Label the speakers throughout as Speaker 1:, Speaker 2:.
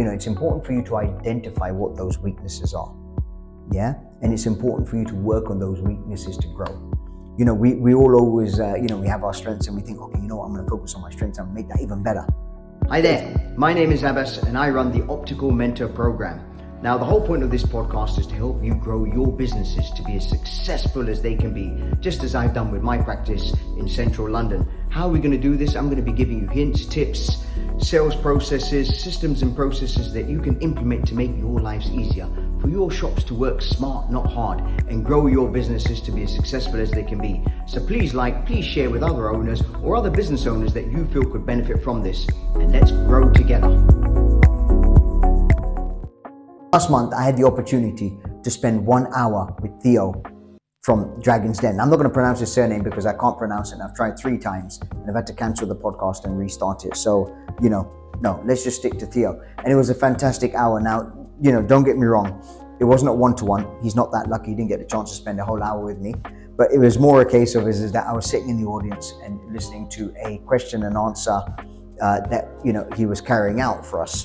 Speaker 1: it's important for you to identify what those weaknesses are. Yeah. And it's important for you to work on those weaknesses to grow. We all always, we have our strengths and we think, okay, I'm going to focus on my strengths and make that even better.
Speaker 2: Hi there, my name is Abbas and I run the Optical Mentor Program. Now, the whole point of this podcast is to help you grow your businesses to be as successful as they can be, just as I've done with my practice in central London. How are we going to do this? I'm going to be giving you hints, tips, sales processes, systems and processes that you can implement to make your lives easier, for your shops to work smart, not hard, and grow your businesses to be as successful as they can be. So please share with other owners or other business owners that you feel could benefit from this, and let's grow together.
Speaker 1: Last month, I had the opportunity to spend 1 hour with Theo from Dragon's Den. I'm not going to pronounce his surname because I can't pronounce it. And I've tried 3 times and I've had to cancel the podcast and restart it. So, no, let's just stick to Theo. And it was a fantastic hour. Now, don't get me wrong. It wasn't a one-to-one. He's not that lucky. He didn't get the chance to spend a whole hour with me. But it was more a case of is that I was sitting in the audience and listening to a question and answer that, he was carrying out for us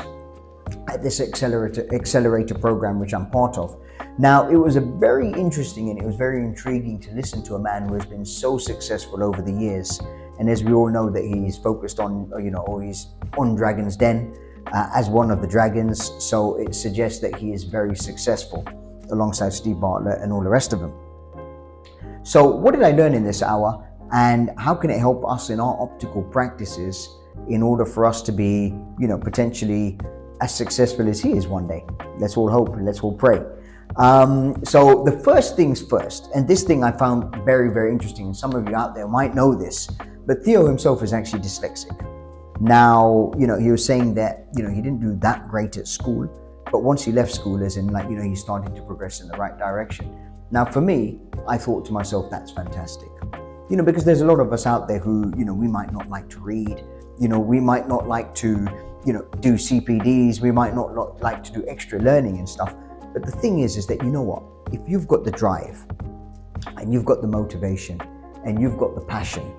Speaker 1: at this accelerator program, which I'm part of. Now, it was a very interesting and it was very intriguing to listen to a man who has been so successful over the years. And as we all know that he's focused on, or he's on Dragon's Den as one of the dragons. So it suggests that he is very successful alongside Steve Bartlett and all the rest of them. So what did I learn in this hour, and how can it help us in our optical practices in order for us to be, potentially as successful as he is one day? Let's all hope and let's all pray. So the first things first, and this thing I found very, very interesting, and some of you out there might know this, but Theo himself is actually dyslexic. Now, he was saying that, he didn't do that great at school, but once he left school, as in he started to progress in the right direction. Now, for me, I thought to myself, that's fantastic. Because there's a lot of us out there who, we might not like to read, we might not like to do CPDs, we might not like to do extra learning and stuff. But the thing is that, if you've got the drive and you've got the motivation and you've got the passion,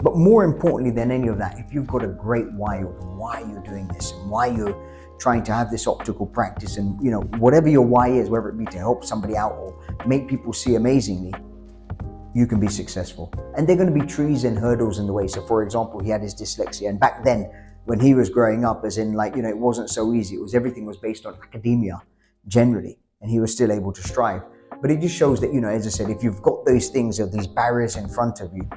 Speaker 1: but more importantly than any of that, if you've got a great why of why you're doing this and why you're trying to have this optical practice, and, whatever your why is, whether it be to help somebody out or make people see amazingly, you can be successful. And there are going to be trees and hurdles in the way. So for example, he had his dyslexia, and back then, when he was growing up, as in it wasn't so easy. Everything was based on academia generally, and he was still able to strive. But it just shows that, as I said, if you've got those things or these barriers in front of you,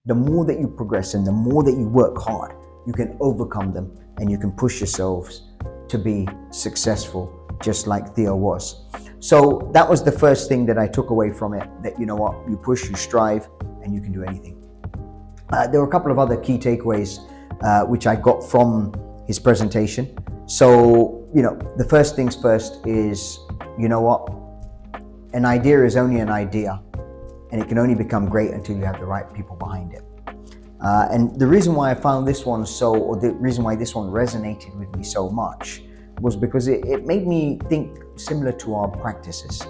Speaker 1: the more that you progress and the more that you work hard, you can overcome them and you can push yourselves to be successful, just like Theo was. So that was the first thing that I took away from it, that, you push, you strive, and you can do anything. There were a couple of other key takeaways which I got from his presentation. So, the first things first is, an idea is only an idea, and it can only become great until you have the right people behind it. And the reason why I found this one the reason why this one resonated with me so much was because it made me think similar to our practices.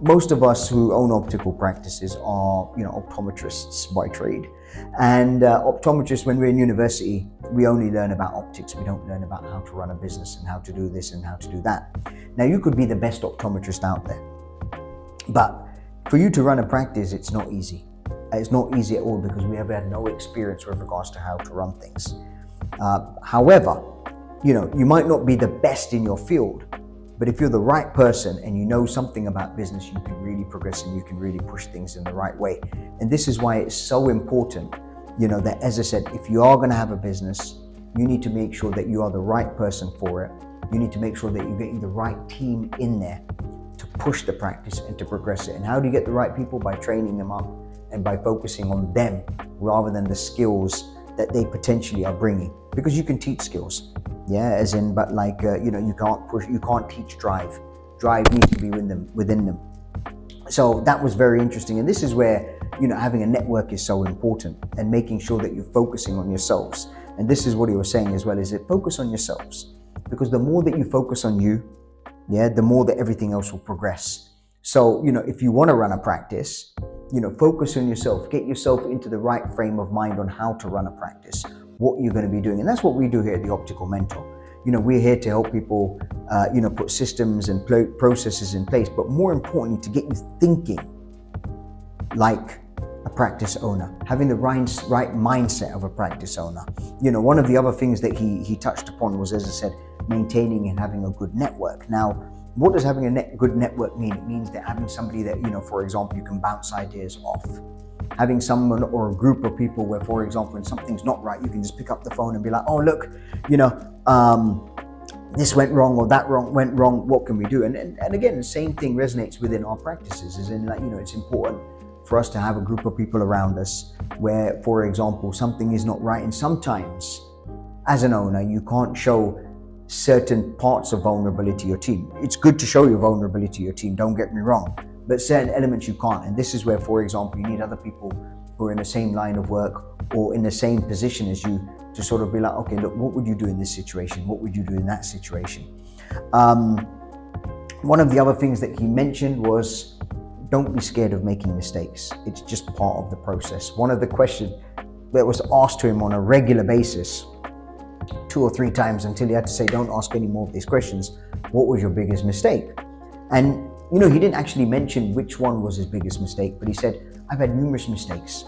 Speaker 1: Most of us who own optical practices are, optometrists by trade. And optometrists, when we're in university, we only learn about optics. We don't learn about how to run a business and how to do this and how to do that. Now, you could be the best optometrist out there, but for you to run a practice, it's not easy. It's not easy at all because we have had no experience with regards to how to run things. However, you might not be the best in your field, but if you're the right person and you know something about business, you can really progress and you can really push things in the right way. And this is why it's so important, that, as I said, if you are going to have a business, you need to make sure that you are the right person for it. You need to make sure that you're getting the right team in there to push the practice and to progress it. And how do you get the right people? By training them up and by focusing on them rather than the skills that they potentially are bringing. Because you can teach skills, but you can't teach drive. Drive needs to be within them. So that was very interesting. And this is where, having a network is so important, and making sure that you're focusing on yourselves. And this is what he was saying as well, is that focus on yourselves. Because the more that you focus on you, the more that everything else will progress. So, if you want to run a practice, focus on yourself, get yourself into the right frame of mind on how to run a practice, what you're going to be doing. And that's what we do here at the Optical Mentor. we're here to help people, put systems and processes in place, but more importantly, to get you thinking like a practice owner, having the right mindset of a practice owner. One of the other things that he touched upon was, as I said, maintaining and having a good network. Now, what does having a good network mean? It means that having somebody that, for example, you can bounce ideas off. Having someone or a group of people where, for example, when something's not right, you can just pick up the phone and be like, oh, look, this went wrong or that went wrong. What can we do? And again, the same thing resonates within our practices, as in, it's important for us to have a group of people around us where, for example, something is not right. And sometimes as an owner, you can't show certain parts of vulnerability to your team. It's good to show your vulnerability to your team, don't get me wrong, but certain elements you can't. And this is where, for example, you need other people who are in the same line of work or in the same position as you to sort of be like, okay, look, what would you do in this situation? What would you do in that situation? One of the other things that he mentioned was, don't be scared of making mistakes. It's just part of the process. One of the questions that was asked to him on a regular basis, 2 or 3 times, until he had to say, don't ask any more of these questions, what was your biggest mistake? And he didn't actually mention which one was his biggest mistake, but he said, I've had numerous mistakes.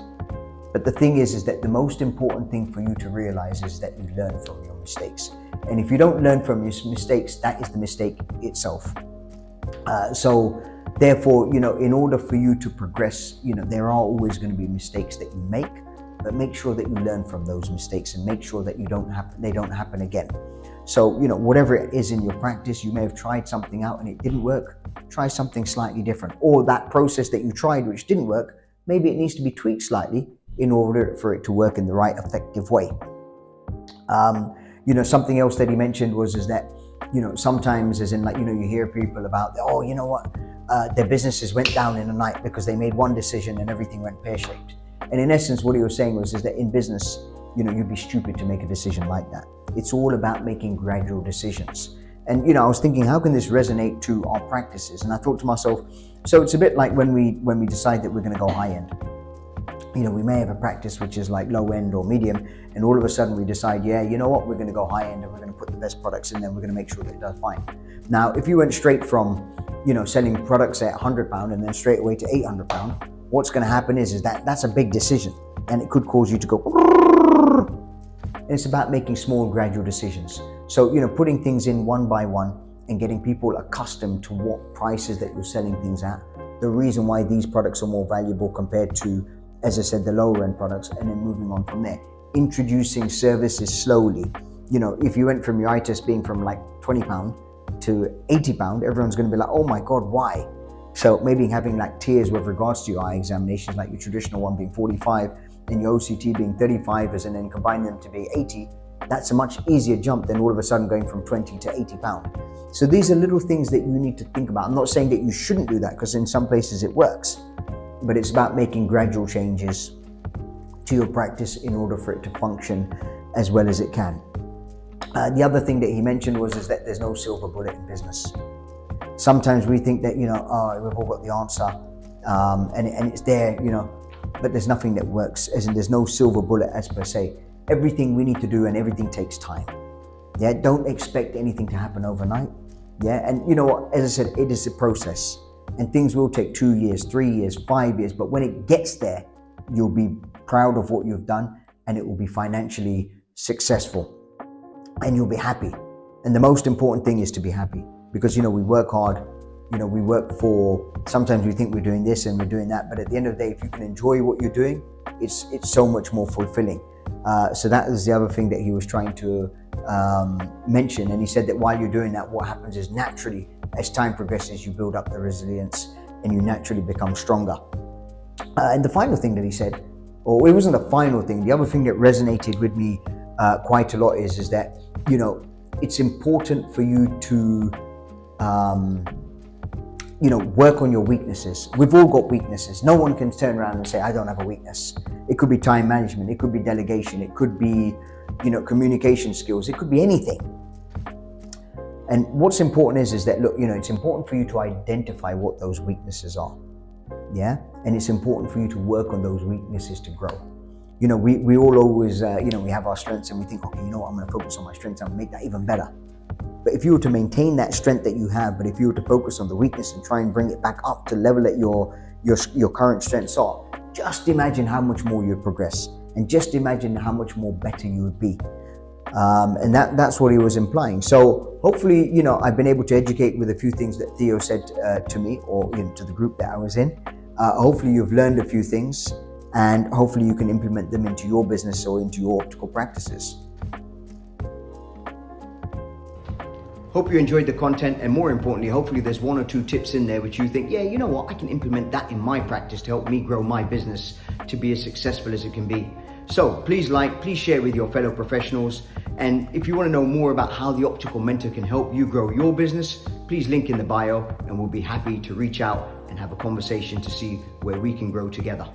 Speaker 1: But the thing is that the most important thing for you to realize is that you learn from your mistakes. And if you don't learn from your mistakes, that is the mistake itself. So therefore, in order for you to progress, there are always going to be mistakes that you make, but make sure that you learn from those mistakes and make sure that they don't happen again. So, whatever it is in your practice, you may have tried something out and it didn't work. Try something slightly different. Or that process that you tried which didn't work, maybe it needs to be tweaked slightly in order for it to work in the right effective way. Something else that he mentioned was that, sometimes, as in, you hear people about, their businesses went down in a night because they made one decision and everything went pear-shaped. And in essence, what he was saying was that in business, you'd be stupid to make a decision like that. It's all about making gradual decisions. And I was thinking, how can this resonate to our practices? And I thought to myself, so it's a bit like when we decide that we're going to go high end. We may have a practice which is like low end or medium, and all of a sudden we decide, we're going to go high end and we're going to put the best products in there. We're going to make sure that it does fine. Now, if you went straight from, selling products at £100 and then straight away to £800, what's going to happen is that that's a big decision, and it could cause you to go. And it's about making small gradual decisions. So, putting things in one by one and getting people accustomed to what prices that you're selling things at, the reason why these products are more valuable compared to, as I said, the lower end products, and then moving on from there. Introducing services slowly. If you went from your eye test being from like £20 to £80, everyone's going to be like, oh my God, why? So maybe having like tiers with regards to your eye examinations, like your traditional one being 45 and your OCT being 35, and then combining them to be 80, that's a much easier jump than all of a sudden going from 20 to £80. So these are little things that you need to think about. I'm not saying that you shouldn't do that, because in some places it works, but it's about making gradual changes to your practice in order for it to function as well as it can. The other thing that he mentioned was that there's no silver bullet in business. Sometimes we think that, we've all got the answer, and it's there, but there's nothing that works, as in there's no silver bullet as per se. Everything we need to do and everything takes time. Yeah, don't expect anything to happen overnight. Yeah, and as I said, it is a process, and things will take 2 years, 3 years, 5 years, but when it gets there, you'll be proud of what you've done, and it will be financially successful, and you'll be happy. And the most important thing is to be happy, because we work hard, we work for, sometimes we think we're doing this and we're doing that, but at the end of the day, if you can enjoy what you're doing, it's so much more fulfilling. So that is the other thing that he was trying to mention. And he said that while you're doing that, what happens is naturally, as time progresses, you build up the resilience and you naturally become stronger. And the final thing that he said, or it wasn't the final thing, the other thing that resonated with me quite a lot is that, it's important for you to, work on your weaknesses. We've all got weaknesses. No one can turn around and say, I don't have a weakness. It could be time management. It could be delegation. It could be, communication skills. It could be anything. And what's important is that, look, it's important for you to identify what those weaknesses are. Yeah. And it's important for you to work on those weaknesses to grow. We all always, we have our strengths and we think, okay, I'm going to focus on my strengths and make that even better. But if you were to maintain that strength that you have, but if you were to focus on the weakness and try and bring it back up to level that your current strengths are, just imagine how much more you'd progress, and just imagine how much more better you would be. And that's what he was implying. So hopefully, I've been able to educate with a few things that Theo said to me, or to the group that I was in. Hopefully you've learned a few things, and hopefully you can implement them into your business or into your optical practices.
Speaker 2: Hope you enjoyed the content, and more importantly, hopefully there's one or two tips in there which you think, yeah, you know what, I can implement that in my practice to help me grow my business to be as successful as it can be. So please share with your fellow professionals. And if you want to know more about how the Optical Mentor can help you grow your business, please link in the bio, and we'll be happy to reach out and have a conversation to see where we can grow together.